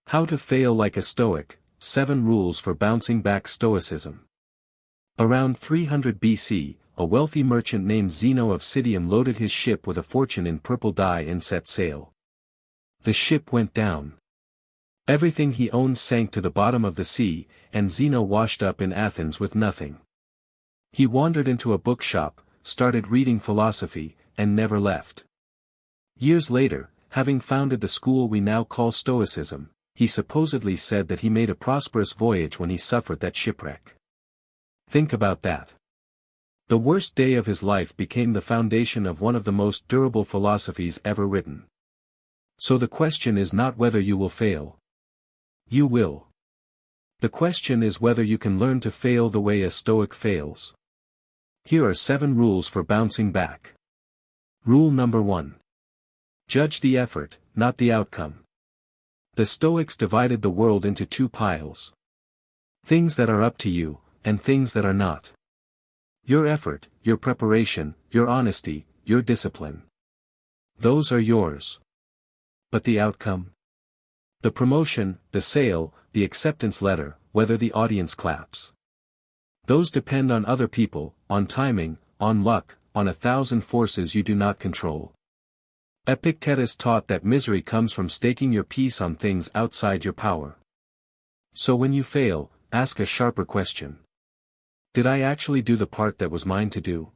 How to Fail Like a Stoic, 7 Rules for Bouncing Back Stoicism. Around 300 BC, a wealthy merchant named Zeno of Citium loaded his ship with a fortune in purple dye and set sail. The ship went down. Everything he owned sank to the bottom of the sea, and Zeno washed up in Athens with nothing. He wandered into a bookshop, started reading philosophy, and never left. Years later, having founded the school we now call Stoicism, he supposedly said that he made a prosperous voyage when he suffered that shipwreck. Think about that. The worst day of his life became the foundation of one of the most durable philosophies ever written. So the question is not whether you will fail. You will. The question is whether you can learn to fail the way a Stoic fails. Here are 7 rules for bouncing back. Rule number 1. Judge the effort, not the outcome. The Stoics divided the world into 2 piles. Things that are up to you, and things that are not. Your effort, your preparation, your honesty, your discipline. Those are yours. But the outcome? The promotion, the sale, the acceptance letter, whether the audience claps. Those depend on other people, on timing, on luck, on 1,000 forces you do not control. Epictetus taught that misery comes from staking your peace on things outside your power. So when you fail, ask a sharper question. Did I actually do the part that was mine to do?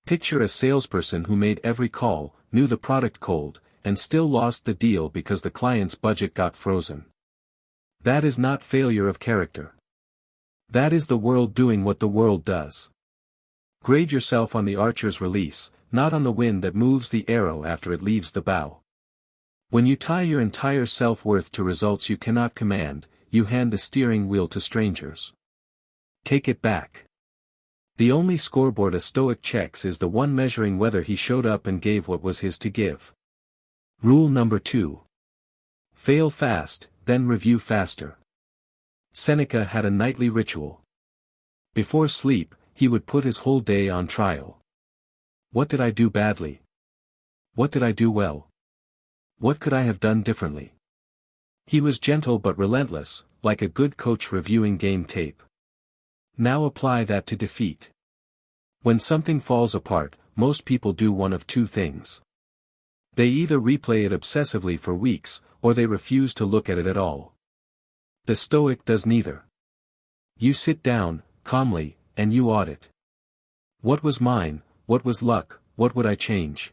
Picture a salesperson who made every call, knew the product cold, and still lost the deal because the client's budget got frozen. That is not failure of character. That is the world doing what the world does. Grade yourself on the archer's release, not on the wind that moves the arrow after it leaves the bow. When you tie your entire self-worth to results you cannot command, you hand the steering wheel to strangers. Take it back. The only scoreboard a Stoic checks is the one measuring whether he showed up and gave what was his to give. Rule number 2. Fail fast, then review faster. Seneca had a nightly ritual. Before sleep, he would put his whole day on trial. What did I do badly? What did I do well? What could I have done differently? He was gentle but relentless, like a good coach reviewing game tape. Now apply that to defeat. When something falls apart, most people do one of 2 things. They either replay it obsessively for weeks, or they refuse to look at it at all. The Stoic does neither. You sit down, calmly, and you audit. What was mine? What was luck? What would I change?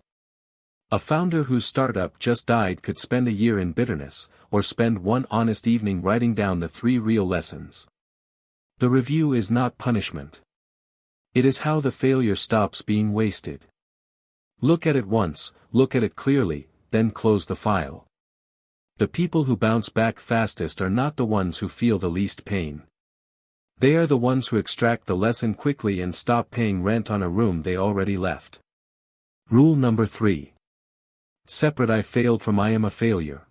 A founder whose startup just died could spend a year in bitterness, or spend one honest evening writing down the 3 real lessons. The review is not punishment. It is how the failure stops being wasted. Look at it once, look at it clearly, then close the file. The people who bounce back fastest are not the ones who feel the least pain. They are the ones who extract the lesson quickly and stop paying rent on a room they already left. Rule number 3. Separate I failed from I am a failure.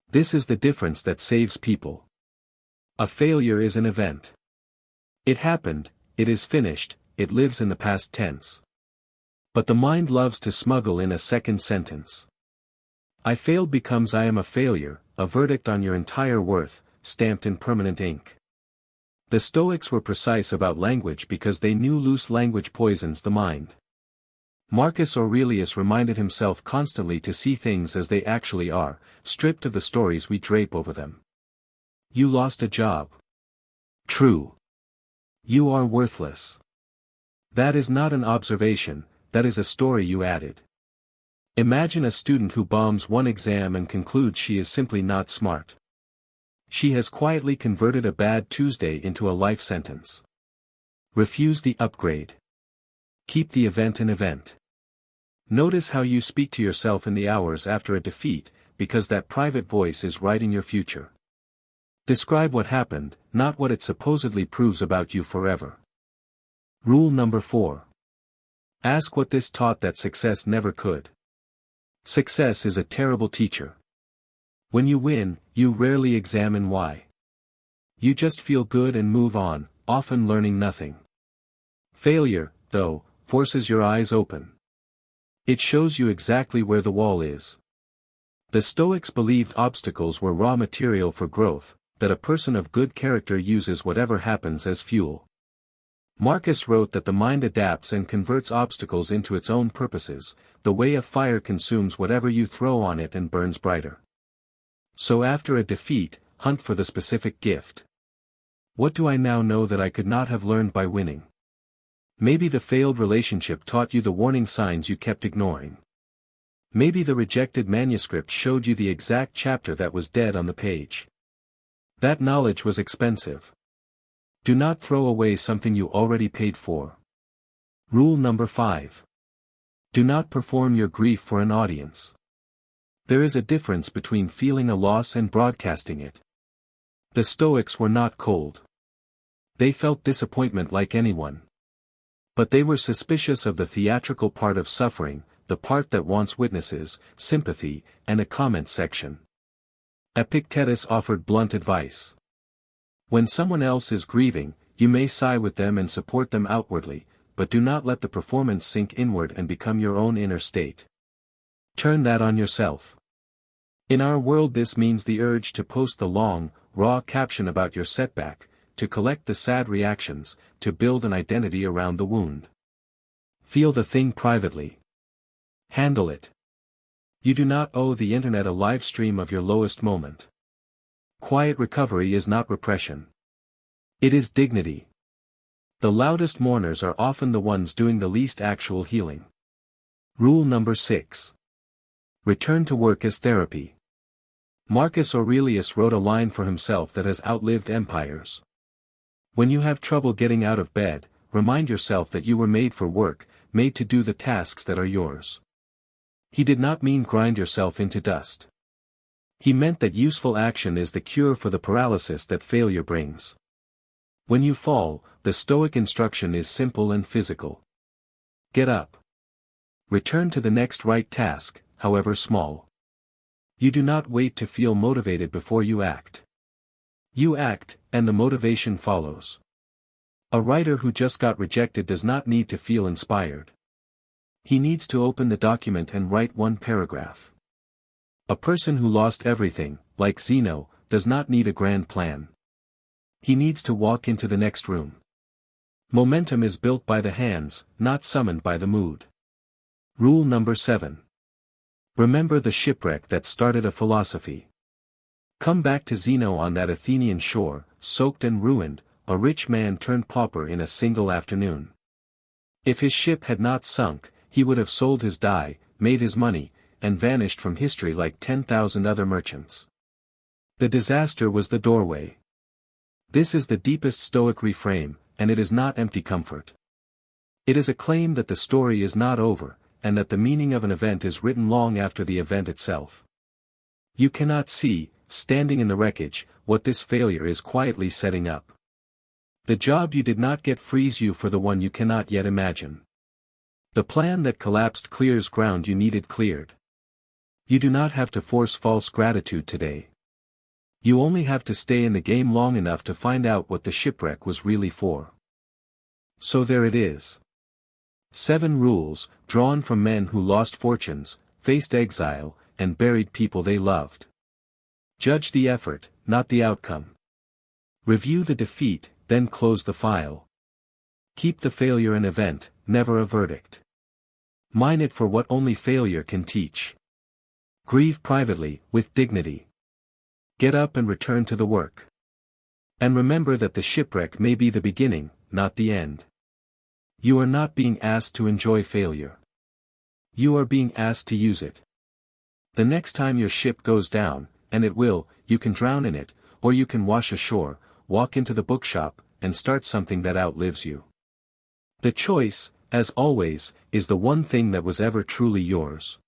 This is the difference that saves people. A failure is an event. It happened, it is finished, it lives in the past tense. But the mind loves to smuggle in a second sentence. I failed becomes I am a failure, a verdict on your entire worth, stamped in permanent ink. The Stoics were precise about language because they knew loose language poisons the mind. Marcus Aurelius reminded himself constantly to see things as they actually are, stripped of the stories we drape over them. You lost a job. True. You are worthless. That is not an observation, that is a story you added. Imagine a student who bombs one exam and concludes she is simply not smart. She has quietly converted a bad Tuesday into a life sentence. Refuse the upgrade. Keep the event an event. Notice how you speak to yourself in the hours after a defeat, because that private voice is writing your future. Describe what happened, not what it supposedly proves about you forever. Rule number 4. Ask what this taught that success never could. Success is a terrible teacher. When you win, you rarely examine why. You just feel good and move on, often learning nothing. Failure, though, forces your eyes open. It shows you exactly where the wall is. The Stoics believed obstacles were raw material for growth, that a person of good character uses whatever happens as fuel. Marcus wrote that the mind adapts and converts obstacles into its own purposes, the way a fire consumes whatever you throw on it and burns brighter. So after a defeat, hunt for the specific gift. What do I now know that I could not have learned by winning? Maybe the failed relationship taught you the warning signs you kept ignoring. Maybe the rejected manuscript showed you the exact chapter that was dead on the page. That knowledge was expensive. Do not throw away something you already paid for. Rule number 5. Do not perform your grief for an audience. There is a difference between feeling a loss and broadcasting it. The Stoics were not cold. They felt disappointment like anyone. But they were suspicious of the theatrical part of suffering, the part that wants witnesses, sympathy, and a comment section. Epictetus offered blunt advice. When someone else is grieving, you may sigh with them and support them outwardly, but do not let the performance sink inward and become your own inner state. Turn that on yourself. In our world, this means the urge to post the long, raw caption about your setback, to collect the sad reactions, to build an identity around the wound. Feel the thing privately. Handle it. You do not owe the internet a live stream of your lowest moment. Quiet recovery is not repression. It is dignity. The loudest mourners are often the ones doing the least actual healing. Rule number 6. Return to work as therapy. Marcus Aurelius wrote a line for himself that has outlived empires. When you have trouble getting out of bed, remind yourself that you were made for work, made to do the tasks that are yours. He did not mean grind yourself into dust. He meant that useful action is the cure for the paralysis that failure brings. When you fall, the Stoic instruction is simple and physical. Get up. Return to the next right task, however small. You do not wait to feel motivated before you act. You act, and the motivation follows. A writer who just got rejected does not need to feel inspired. He needs to open the document and write one paragraph. A person who lost everything, like Zeno, does not need a grand plan. He needs to walk into the next room. Momentum is built by the hands, not summoned by the mood. Rule number 7. Remember the shipwreck that started a philosophy. Come back to Zeno on that Athenian shore, soaked and ruined, a rich man turned pauper in a single afternoon. If his ship had not sunk, he would have sold his dye, made his money, and vanished from history like 10,000 other merchants. The disaster was the doorway. This is the deepest Stoic reframe, and it is not empty comfort. It is a claim that the story is not over, and that the meaning of an event is written long after the event itself. You cannot see, standing in the wreckage, what this failure is quietly setting up. The job you did not get frees you for the one you cannot yet imagine. The plan that collapsed clears ground you needed cleared. You do not have to force false gratitude today. You only have to stay in the game long enough to find out what the shipwreck was really for. So there it is. 7 rules, drawn from men who lost fortunes, faced exile, and buried people they loved. Judge the effort, not the outcome. Review the defeat, then close the file. Keep the failure an event, never a verdict. Mine it for what only failure can teach. Grieve privately, with dignity. Get up and return to the work. And remember that the shipwreck may be the beginning, not the end. You are not being asked to enjoy failure. You are being asked to use it. The next time your ship goes down, and it will, you can drown in it, or you can wash ashore, walk into the bookshop, and start something that outlives you. The choice, as always, is the one thing that was ever truly yours.